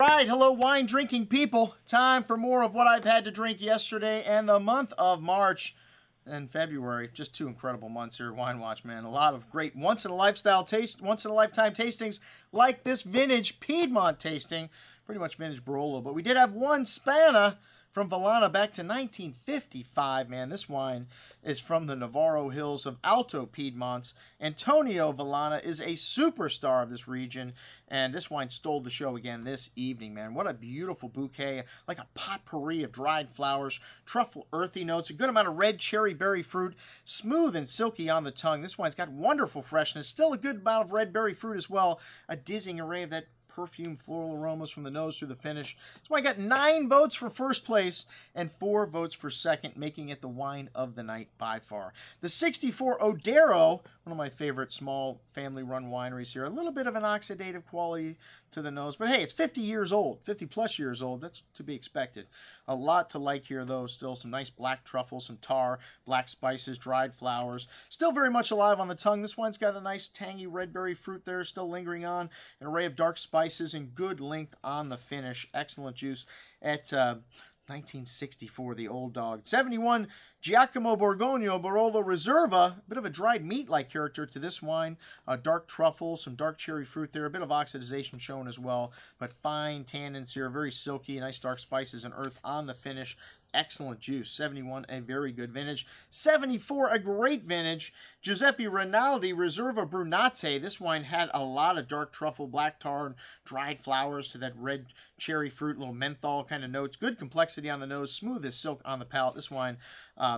Right, hello wine drinking people. Time for more of what I've had to drink yesterday and the month of March and February. Just two incredible months here at Wine Watch, man. A lot of great once-in-a-lifetime tastings like this vintage Piedmont tasting. Pretty much vintage Barolo, but we did have one Spanna from Vallana back to 1955, man. This wine is from the Navarro hills of Alto Piedmont. Antonio Vallana is a superstar of this region, and this wine stole the show again this evening, man. What a beautiful bouquet, like a potpourri of dried flowers, truffle earthy notes, a good amount of red cherry berry fruit, smooth and silky on the tongue. This wine's got wonderful freshness, still a good amount of red berry fruit as well, a dizzying array of that perfume floral aromas from the nose through the finish. So I got 9 votes for first place and 4 votes for second, making it the wine of the night by far. The 64 Oddero, one of my favorite small family-run wineries here. A little bit of an oxidative quality to the nose, but hey, it's 50 years old, 50-plus years old. That's to be expected. A lot to like here, though. Still some nice black truffle, some tar, black spices, dried flowers. Still very much alive on the tongue. This wine's got a nice tangy red berry fruit there, still lingering on. An array of dark spices and good length on the finish. Excellent juice at 1964, the old dog. 71, Giacomo Borgogno Barolo Riserva. A bit of a dried meat-like character to this wine. Dark truffle, some dark cherry fruit there. A bit of oxidization shown as well, but fine tannins here. Very silky, nice dark spices and earth on the finish. Excellent juice. 71, a very good vintage. 74, a great vintage. Giuseppe Rinaldi Riserva Brunate. This wine had a lot of dark truffle, black tar, dried flowers to that red cherry fruit, little menthol kind of notes. Good complexity on the nose, smooth as silk on the palate. This wine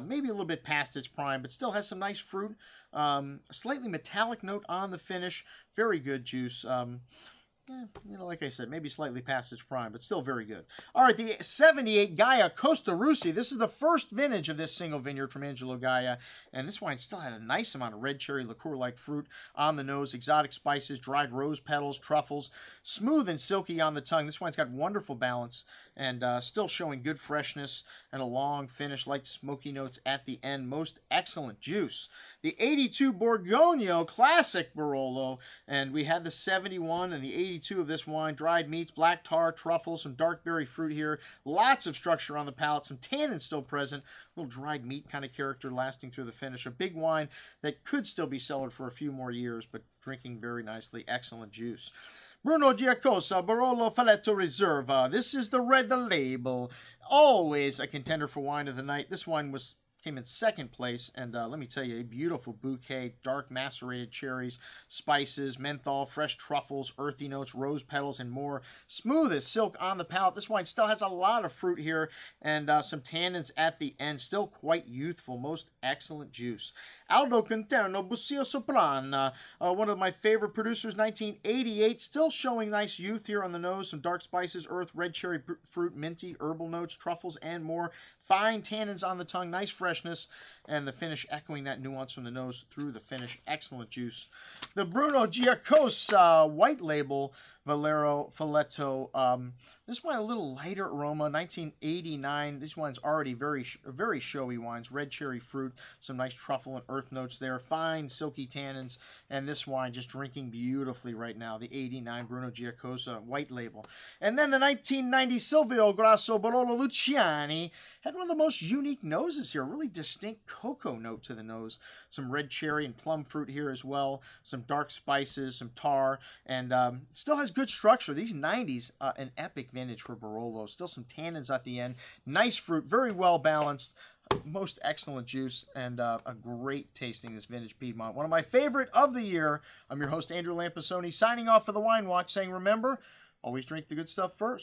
maybe a little bit past its prime, but still has some nice fruit. Slightly metallic note on the finish. Very good juice. You know, like I said, maybe slightly past its prime, but still very good. All right, the 78 Gaja Costa Russi. This is the first vintage of this single vineyard from Angelo Gaja, and this wine still had a nice amount of red cherry liqueur-like fruit on the nose, exotic spices, dried rose petals, truffles, smooth and silky on the tongue. This wine's got wonderful balance and still showing good freshness and a long finish, light smoky notes at the end. Most excellent juice. The 82 Borgogno Classic Barolo, and we had the 71 and the 82 of this wine. Dried meats, black tar, truffles, some dark berry fruit here. Lots of structure on the palate, some tannins still present. A little dried meat kind of character lasting through the finish. A big wine that could still be cellared for a few more years, but drinking very nicely. Excellent juice. Bruno Giacosa Barolo Faletto Riserva. This is the red label. Always a contender for wine of the night. This wine came in second place, and let me tell you, a beautiful bouquet, dark macerated cherries, spices, menthol, fresh truffles, earthy notes, rose petals, and more. Smooth as silk on the palate. This wine still has a lot of fruit here, and some tannins at the end. Still quite youthful. Most excellent juice. Aldo Conterno Bussia Soprana, one of my favorite producers, 1988. Still showing nice youth here on the nose. Some dark spices, earth, red cherry fruit, minty, herbal notes, truffles, and more. Fine tannins on the tongue. Nice freshness, and the finish echoing that nuance from the nose through the finish. Excellent juice. The Bruno Giacosa white label Villero Faletto. This wine a little lighter aroma, 1989. This wine's already very showy wines. Red cherry fruit, some nice truffle and earth notes there. Fine silky tannins, and this wine just drinking beautifully right now. The 89 Bruno Giacosa white label. And then the 1990 Silvio Grasso Barolo Luciani had one of the most unique noses here. Really distinct cocoa note to the nose. Some red cherry and plum fruit here as well. Some dark spices, some tar, and still has good structure. These 90s, an epic vintage for Barolo. Still some tannins at the end. Nice fruit, very well balanced. Most excellent juice, and a great tasting, this vintage Piedmont. One of my favorite of the year. I'm your host, Andrew Lampasoni, signing off for the Wine Watch, saying remember, always drink the good stuff first.